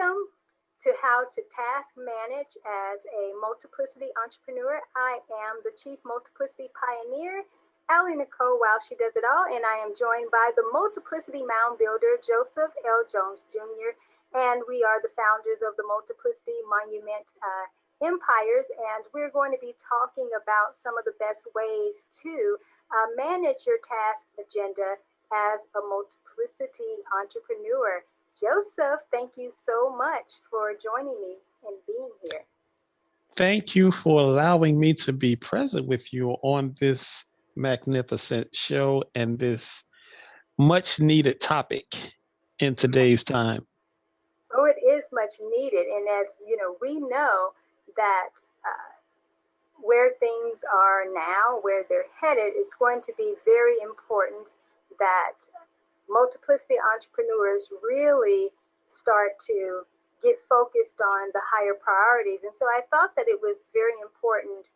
Welcome to How to Task Manage as a Multiplicity Entrepreneur. I am the Chief Multiplicity Pioneer, AliNICOLE WOW, she does it all, and I am joined by the Multiplicity Moundbuilder, Joseph L. Jones Jr., and we are the founders of the Multiplicity Monument Empires, and we're going to be talking about some of the best ways to manage your task agenda as a multiplicity entrepreneur. Joseph, thank you so much for joining me and being here. Thank you for allowing me to be present with you on this magnificent show and this much needed topic in today's time. Oh, it is much needed. And as you know, we know that where things are now, where they're headed, it's going to be very important that multiplicity entrepreneurs really start to get focused on the higher priorities. And so I thought that it was very important,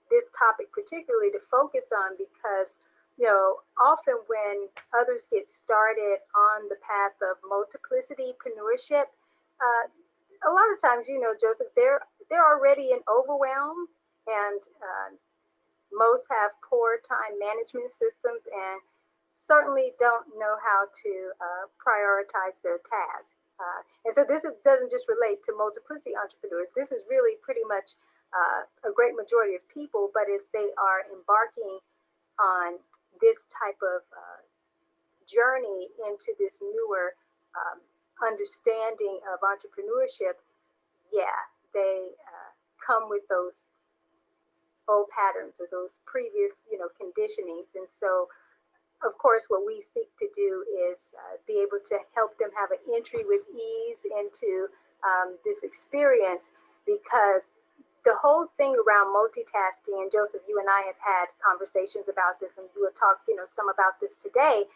this topic particularly, to focus on because, you know, often when others get started on the path of multiplicitypreneurship, a lot of times, you know, Joseph, they're already in overwhelm, and most have poor time management systems and certainly don't know how to prioritize their tasks. And so doesn't just relate to multiplicity entrepreneurs. This is really pretty much a great majority of people, but as they are embarking on this type of journey into this newer understanding of entrepreneurship, yeah, they come with those old patterns or those previous, you know, conditionings. And so of course, what we seek to do is be able to help them have an entry with ease into this experience, because the whole thing around multitasking, and Joseph, you and I have had conversations about this, and we will talk, you know, some about this today,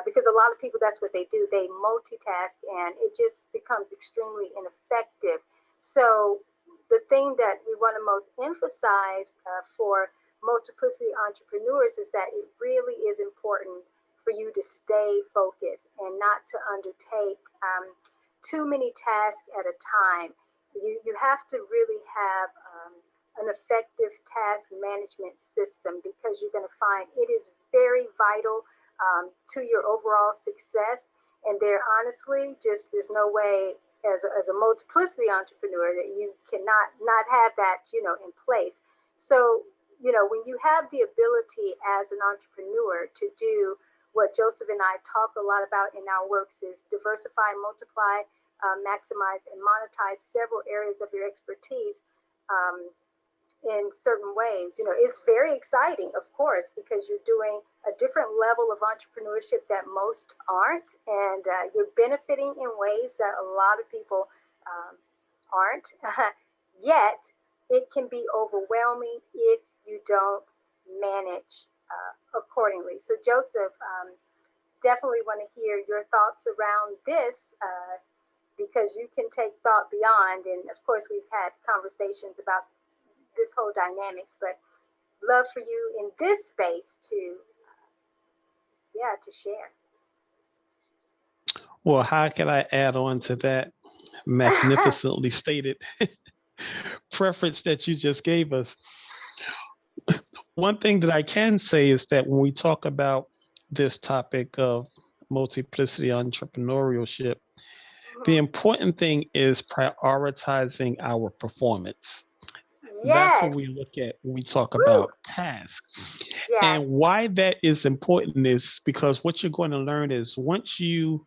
because a lot of people, that's what they do. They multitask, and it just becomes extremely ineffective. So the thing that we want to most emphasize for multiplicity entrepreneurs is that it really is important for you to stay focused and not to undertake too many tasks at a time. You have to really have an effective task management system, because you're going to find it is very vital to your overall success. And there honestly just there's no way as a multiplicity entrepreneur that you cannot not have that, you know, in place. So you know, when you have the ability as an entrepreneur to do what Joseph and I talk a lot about in our works is diversify, multiply, maximize, and monetize several areas of your expertise in certain ways. You know, it's very exciting, of course, because you're doing a different level of entrepreneurship that most aren't, and you're benefiting in ways that a lot of people aren't. Yet, it can be overwhelming if you don't manage accordingly. So Joseph, definitely want to hear your thoughts around this, because you can take thought beyond. And of course, we've had conversations about this whole dynamics, but love for you in this space to, to share. Well, how can I add on to that magnificently stated preference that you just gave us? One thing that I can say is that when we talk about this topic of multiplicity entrepreneurship, the important thing is prioritizing our performance. That's what Yes. we look at when we talk Woo. about tasks. Yes. And why that is important is because what you're going to learn is once you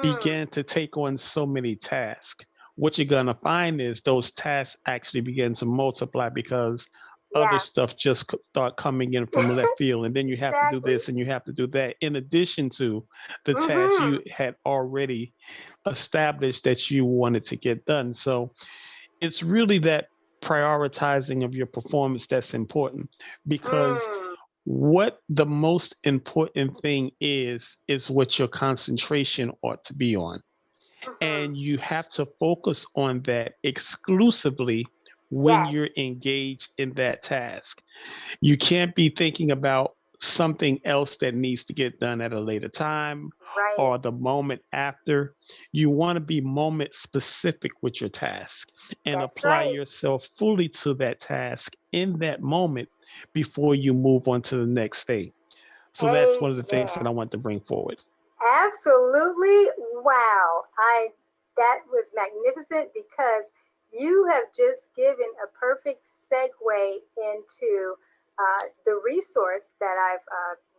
begin to take on so many tasks, what you're going to find is those tasks actually begin to multiply, because other Yeah. stuff just start coming in from left field, and then you have to do Exactly. this and you have to do that in addition to the tasks you had already established that you wanted to get done. So it's really that prioritizing of your performance that's important, because what the most important thing is what your concentration ought to be on. And you have to focus on that exclusively when Yes. you're engaged in that task. You can't be thinking about something else that needs to get done at a later time Right. or the moment after. You want to be moment specific with your task and That's apply right. yourself fully to that task in that moment before you move on to the next stage. So that's one of the things that I Amen. want to bring forward. Absolutely. Wow. That was magnificent because you have just given a perfect segue into the resource that I've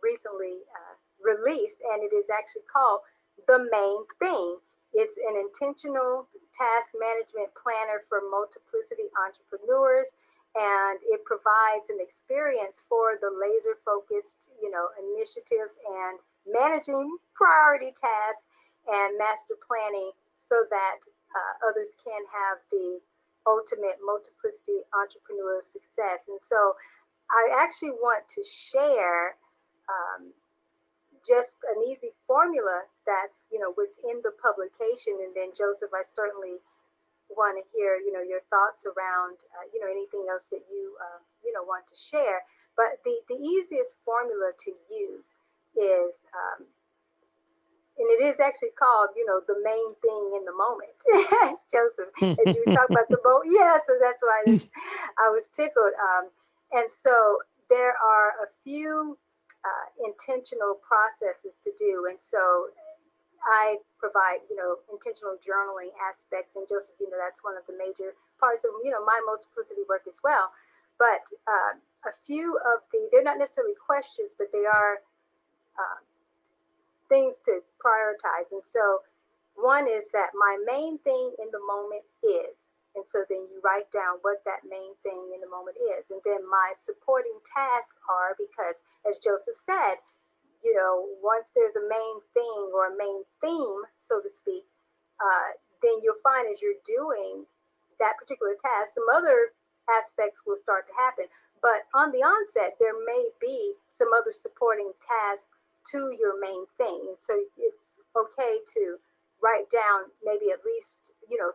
recently released, and it is actually called The Main Thing. It's an intentional task management planner for multiplicity entrepreneurs, and it provides an experience for the laser focused, initiatives and managing priority tasks and master planning so that others can have the ultimate multiplicity entrepreneur success. And so I actually want to share um, just an easy formula that's within the publication. And then Joseph, I certainly want to hear your thoughts around anything else that you want to share. But the easiest formula to use is and it is actually called, the main thing in the moment. Joseph, as you talk about the boat, yeah, so that's why I was tickled. And so there are a few intentional processes to do, and so I provide, intentional journaling aspects, and Joseph, that's one of the major parts of, my multiplicity work as well. But a few of they're not necessarily questions, but they are um, things to prioritize. And so one is that my main thing in the moment is, and so then you write down what that main thing in the moment is. And then my supporting tasks are, because as Joseph said, once there's a main thing or a main theme, so to speak, then you'll find as you're doing that particular task, some other aspects will start to happen. But on the onset, there may be some other supporting tasks to your main thing. And so it's okay to write down maybe at least,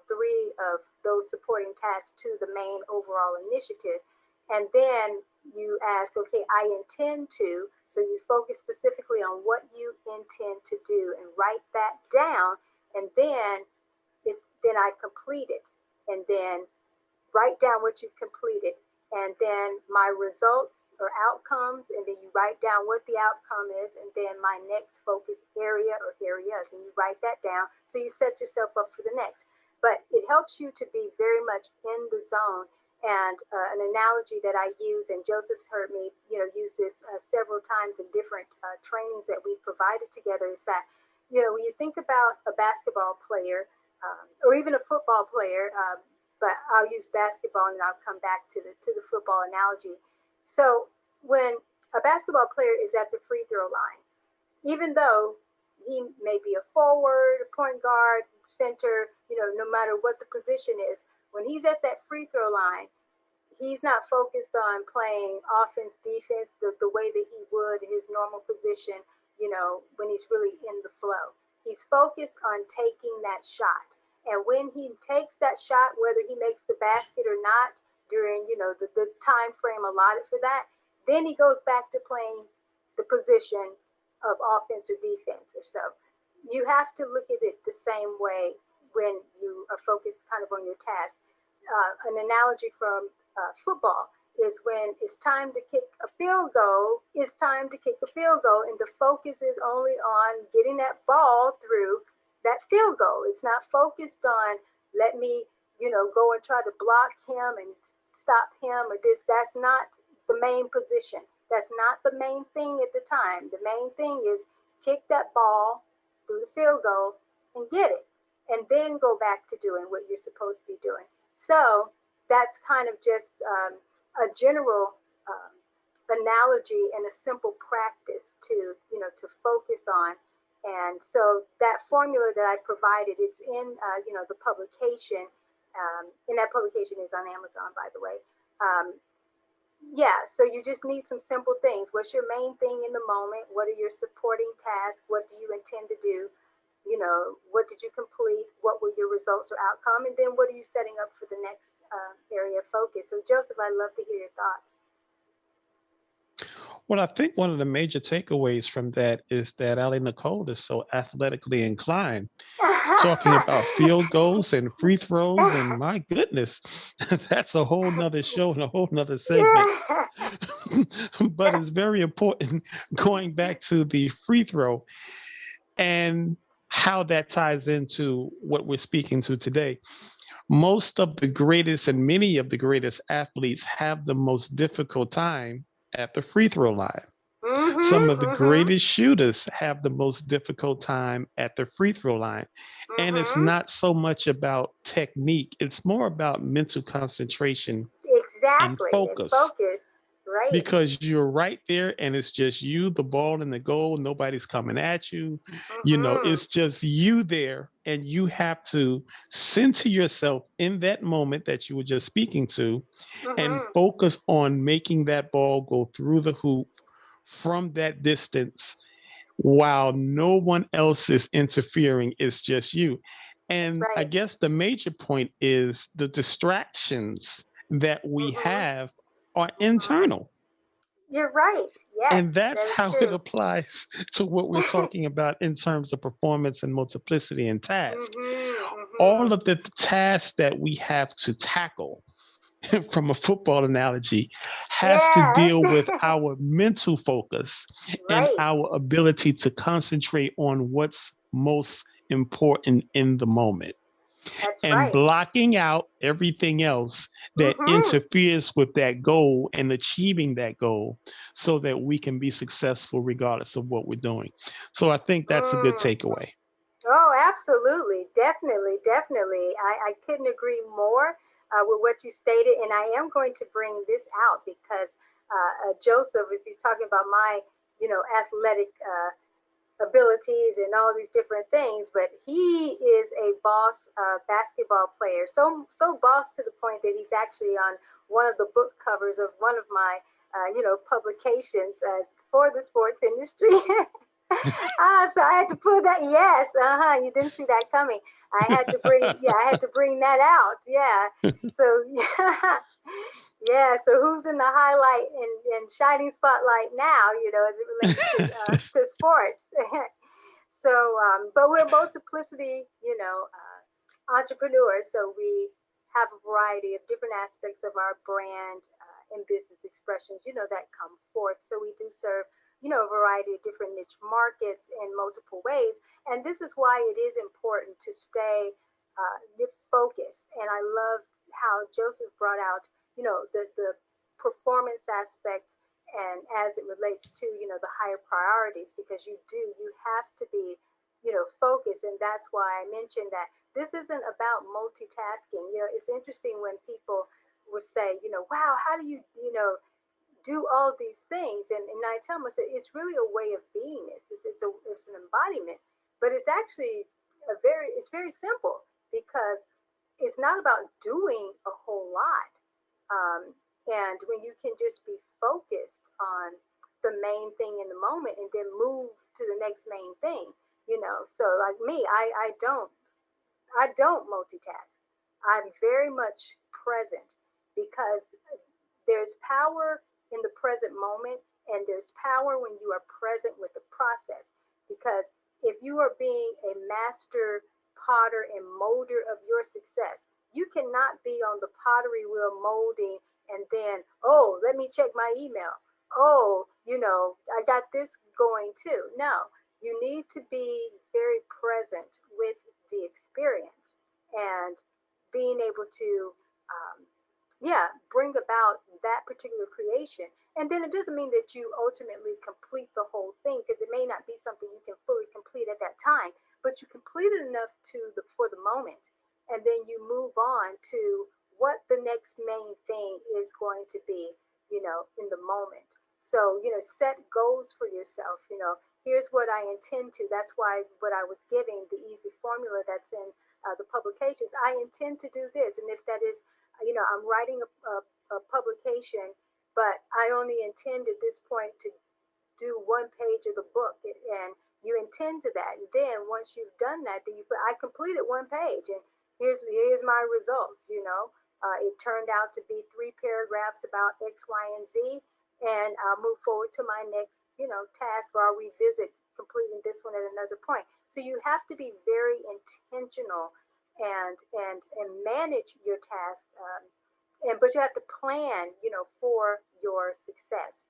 three of those supporting tasks to the main overall initiative. And then you ask, okay, I intend to, so you focus specifically on what you intend to do and write that down. And then I complete it. And then write down what you've completed, and then my results or outcomes, and then you write down what the outcome is, and then my next focus area or areas, and you write that down so you set yourself up for the next. But it helps you to be very much in the zone. And an analogy that I use, and Joseph's heard me, use this several times in different trainings that we've provided together, is that, when you think about a basketball player or even a football player, but I'll use basketball and I'll come back to the football analogy. So when a basketball player is at the free throw line, even though he may be a forward, a point guard, center, no matter what the position is, when he's at that free throw line, he's not focused on playing offense, defense, the way that he would in his normal position, when he's really in the flow. He's focused on taking that shot. And when he takes that shot, whether he makes the basket or not during, the time frame allotted for that, then he goes back to playing the position of offense or defense or so. You have to look at it the same way when you are focused kind of on your task. An analogy from football is when it's time to kick a field goal, it's time to kick a field goal, and the focus is only on getting that ball through that field goal. It's not focused on let me, go and try to block him and stop him or this. That's not the main position. That's not the main thing at the time. The main thing is kick that ball through the field goal and get it, and then go back to doing what you're supposed to be doing. So that's kind of just a general analogy and a simple practice to focus on. And so that formula that I provided, it's in the publication, and that publication is on Amazon, by the way. Yeah, so you just need some simple things. What's your main thing in the moment? What are your supporting tasks? What do you intend to do? What did you complete? What were your results or outcome? And then what are you setting up for the next area of focus? So Joseph, I'd love to hear your thoughts. Well, I think one of the major takeaways from that is that Ali Nicole is so athletically inclined, talking about field goals and free throws, and my goodness, that's a whole nother show and a whole nother segment. Yeah. But it's very important going back to the free throw and how that ties into what we're speaking to today. Most of the greatest and many of the greatest athletes have the most difficult time at the free throw line. Some of the Mhm. greatest shooters have the most difficult time at the free throw line. And it's Mhm. not so much about technique, it's more about mental concentration and Exactly. And focus focus. Right. because you're right there and it's just you, the ball, and the goal. Nobody's coming at you. Mhm. It's just you there, and you have to center yourself in that moment that you were just speaking to and Mhm. focus on making that ball go through the hoop from that distance while no one else is interfering. It's just you. That's And I right. guess the major point is the distractions that we Mhm. have are Mhm. internal. You're right. Yes, And that's that is how it true. applies to what we're talking about in terms of performance and multiplicity and task. Mhm. All Mhm. of the tasks that we have to tackle from a football analogy has to Yeah. deal with our mental focus and Right. our ability to concentrate on what's most important in the moment That's and right. blocking out everything else that Mhm. interferes with that goal and achieving that goal so that we can be successful regardless of what we're doing. So I think that's a good Mm. takeaway. Oh, absolutely. Definitely. Definitely. I couldn't agree more with what you stated. And I am going to bring this out because Joseph, as he's talking about my, athletic abilities and all these different things, but he is a boss basketball player. So boss to the point that he's actually on one of the book covers of one of my publications for the sports industry. So I had to put that. Yes, you didn't see that coming. I had to bring. Yeah, I had to bring that out. Yeah. So yeah, yeah. So who's in the highlight and shining spotlight now? As it relates to sports. But we're multiplicity. Entrepreneurs. So we have a variety of different aspects of our brand and business expressions. That come forth. So we do serve a variety of different niche markets in multiple ways. And this is why it is important to stay focused. And I love how Joseph brought out, the performance aspect and as it relates to, the higher priorities, because you have to be, focused. And that's why I mentioned that this isn't about multitasking. It's interesting when people will say, wow, how do do all these things? And I tell them, I said, it's really a way of being. It's an embodiment, but it's actually it's very simple because it's not about doing a whole lot. And when you can just be focused on the main thing in the moment and then move to the next main thing, So like me, I don't multitask. I'm very much present because there's power in the present moment and there's power when you are present with the process. Because if you are being a master potter and molder of your success, you cannot be on the pottery wheel molding and then, oh, let me check my email. Oh, I got this going too. No, you need to be very present with the experience and being able to yeah, bring about that particular creation. And then it doesn't mean that you ultimately complete the whole thing because it may not be something you can fully complete at that time, but you complete it enough for the moment. And then you move on to what the next main thing is going to be, in the moment. So, set goals for yourself. Here's what I intend to. That's why what I was giving, the easy formula that's in the publications, I intend to do this. And if that is I'm writing a publication, but I only intend at this point to do one page of the book, and you intend to that. And then once you've done that, then you put, I completed one page, and here's my results. It turned out to be 3 paragraphs about X, Y, and Z, and I'll move forward to my next, task, or I'll revisit completing this one at another point. So you have to be very intentional and manage your task, but you have to plan, for your success.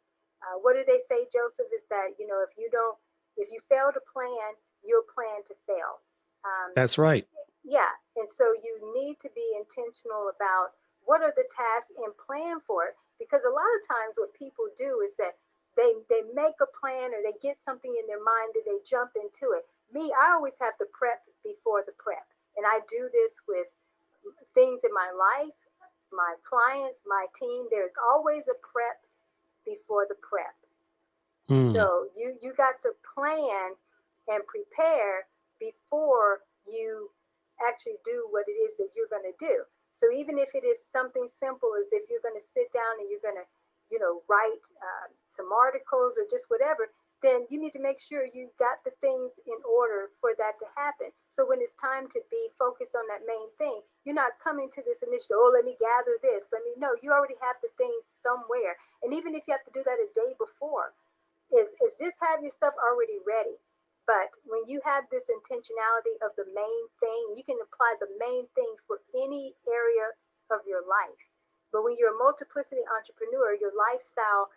What do they say, Joseph? Is that if you fail to plan, you'll plan to fail. Um, That's right. yeah, and so you need to be intentional about what are the tasks and plan for it. Because a lot of times, what people do is that they make a plan or they get something in their mind that they jump into it. Me, I always have the prep before the prep, and I do this with things in my life, my clients, my team. There's always a prep before the prep. Mm, So you got to plan and prepare before you actually do what it is that you're going to do. So even if it is something simple as if you're going to sit down and you're going to, write some articles or just whatever, then you need to make sure you got the things in order for that to happen. So when it's time to be focused on that main thing, you're not coming to this initiative, oh, let me gather this, let me know. You already have the things somewhere. And even if you have to do that a day before, is just have your stuff already ready. But when you have this intentionality of the main thing, you can apply the main thing for any area of your life. But when you're a multiplicity entrepreneur, your lifestyle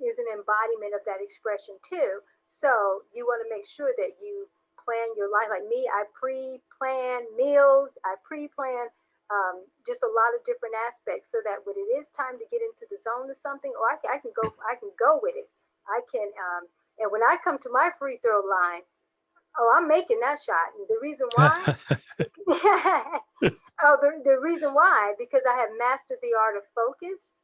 is an embodiment of that expression too. So you want to make sure that you plan your life. Like me, I pre-plan meals, I pre-plan just a lot of different aspects, so that when it is time to get into the zone of something, or I can go with it. I can, and when I come to my free throw line, oh, I'm making that shot. And the reason why, the reason why, because I have mastered the art of focus,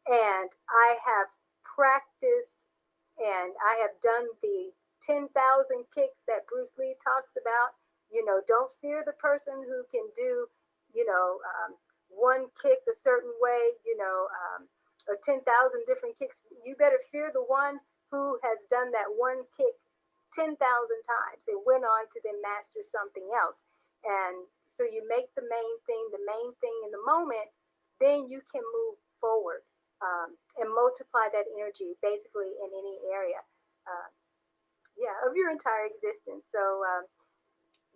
and I have practiced, and I have done the 10,000 kicks that Bruce Lee talks about. Don't fear the person who can do, you know, um, one kick a certain way, or 10,000 different kicks. You better fear the one who has done that one kick 10,000 times and went on to then master something else. And so you make the main thing in the moment, then you can move forward, and multiply that energy basically in any area, uh, yeah, of your entire existence. So,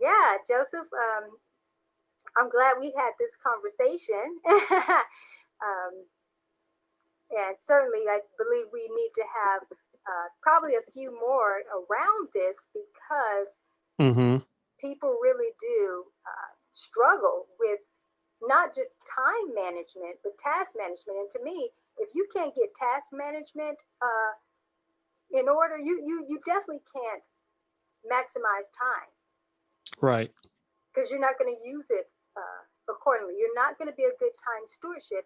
yeah, Joseph, I'm glad we had this conversation. um, and certainly, I believe we need to have probably a few more around this, because hmm people really do struggle with not just time management, but task management. And to me, if you can't get task management in order, you definitely can't maximize time, Right. because you're not going to use it accordingly. You're not going to be a good time stewardship.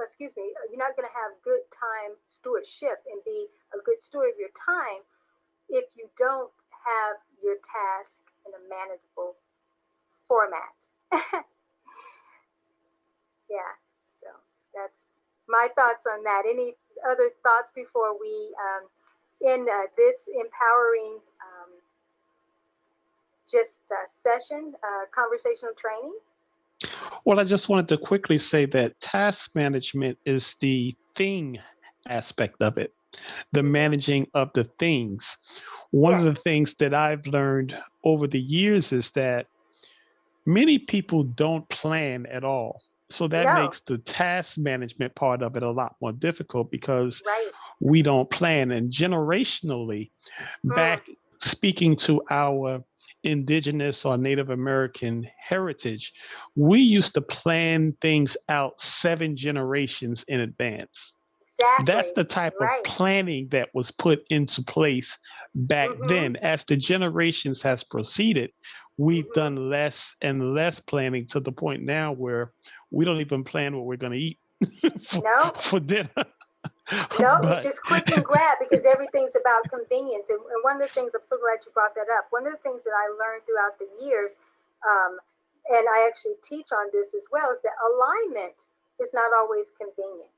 Excuse me. You're not going to have good time stewardship and be a good steward of your time if you don't have your task in a manageable format. Yeah. So that's my thoughts on that. Any other thoughts before we end this empowering session, conversational training? Well, I just wanted to quickly say that task management is the thing aspect of it, the Hmm. managing of the things. One of Yes. the things that I've learned over the years is that many people don't plan at all. So that No. makes the task management part of it a lot more difficult because Right. we don't plan. And generationally, Mm. back speaking to our indigenous or Native American heritage, we used to plan things out 7 generations in advance. That's Exactly. the type of Right. planning that was put into place back Mm-hmm. then. As the generations has proceeded, we've Mm-hmm. done less and less planning to the point now where we don't even plan what we're going to eat for, No. for dinner. No, it's But just click and grab, because everything's about convenience. And one of the things, I'm so glad you brought that up. One of the things that I learned throughout the years, um, and I actually teach on this as well, is that alignment is not always convenient.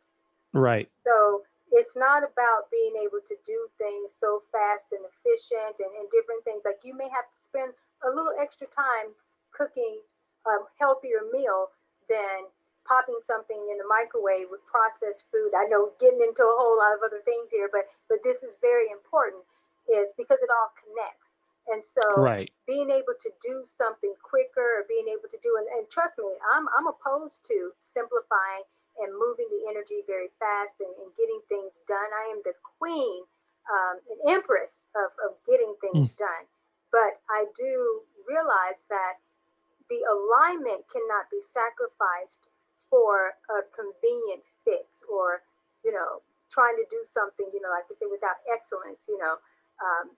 right. So it's not about being able to do things so fast and efficient, and different things. Like you may have to spend a little extra time cooking a healthier meal than popping something in the microwave with processed food. I know getting into a whole lot of other things here, but this is very important, is because it all connects. And so Right. being able to do something quicker, or being able to do, and trust me, I'm opposed to simplifying and moving the energy very fast, and getting things done. I am the queen, an empress of getting Mm. things done. But I do realize that the alignment cannot be sacrificed for a convenient fix, or, trying to do something, like I say, without excellence, Um,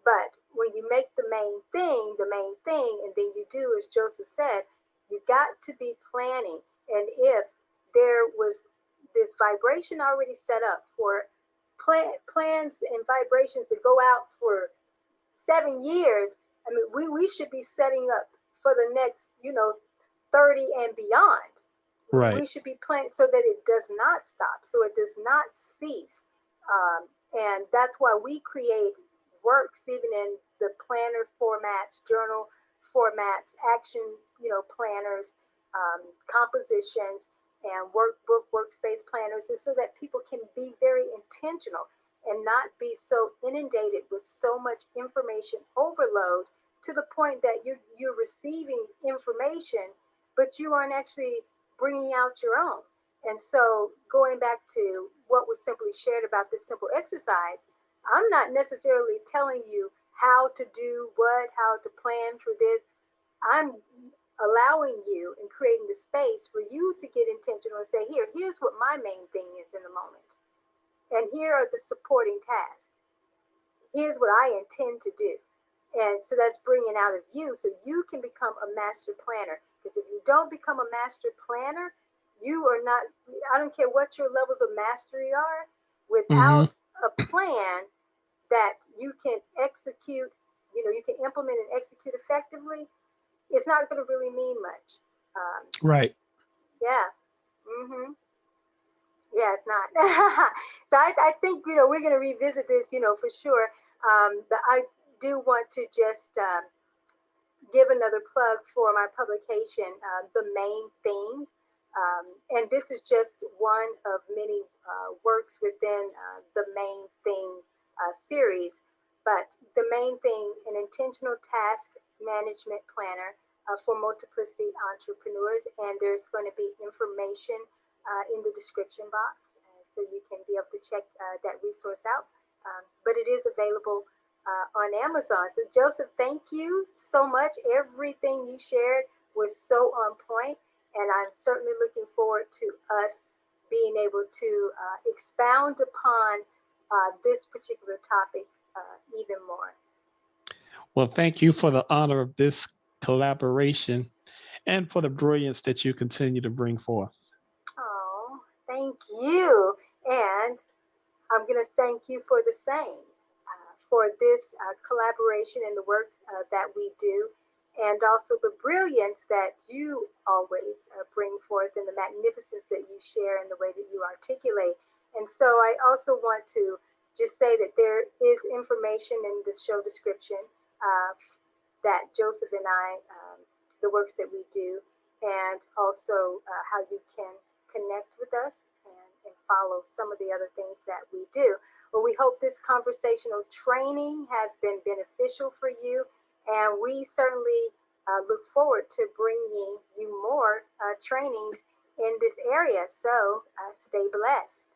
but when you make the main thing, and then you do, as Joseph said, you got to be planning. And if there was this vibration already set up for plans and vibrations to go out for 7 years, I mean, we should be setting up for the next, 30 and beyond. We Right. should be planning so that it does not stop, so it does not cease. And that's why we create works, even in the planner formats, journal formats, action, planners, compositions, and workbook, workspace planners, is so that people can be very intentional and not be so inundated with so much information overload, to the point that you're receiving information, but you aren't actually bringing out your own. And so, going back to what was simply shared about this simple exercise, I'm not necessarily telling you how to do what, how to plan for this. I'm allowing you and creating the space for you to get intentional and say, here's what my main thing is in the moment. And here are the supporting tasks. Here's what I intend to do. And so that's bringing out of you, so you can become a master planner. Because if you don't become a master planner, you are not, I don't care what your levels of mastery are, Hmm. without a plan that you can execute, you can implement and execute effectively, it's not going to really mean much. Um, Right. yeah. hmm Yeah, it's not. So I think, we're going to revisit this, for sure. But I do want to just give another plug for my publication, The Main Thing. And this is just one of many works within the Main Thing series. But the main thing, an intentional task management planner for multiplicity entrepreneurs. And there's going to be information in the description box, so you can be able to check that resource out. But it is available on Amazon. So, Joseph, thank you so much. Everything you shared was so on point, and I'm certainly looking forward to us being able to expound upon this particular topic even more. Well, thank you for the honor of this collaboration and for the brilliance that you continue to bring forth. Oh, thank you. And I'm going to thank you for the same, for this collaboration and the work that we do, and also the brilliance that you always bring forth, and the magnificence that you share, and the way that you articulate. And so I also want to just say that there is information in the show description, uh, that Joseph and I, the works that we do, and also how you can connect with us, and follow some of the other things that we do. Well, we hope this conversational training has been beneficial for you, and we certainly look forward to bringing you more trainings in this area. So stay blessed.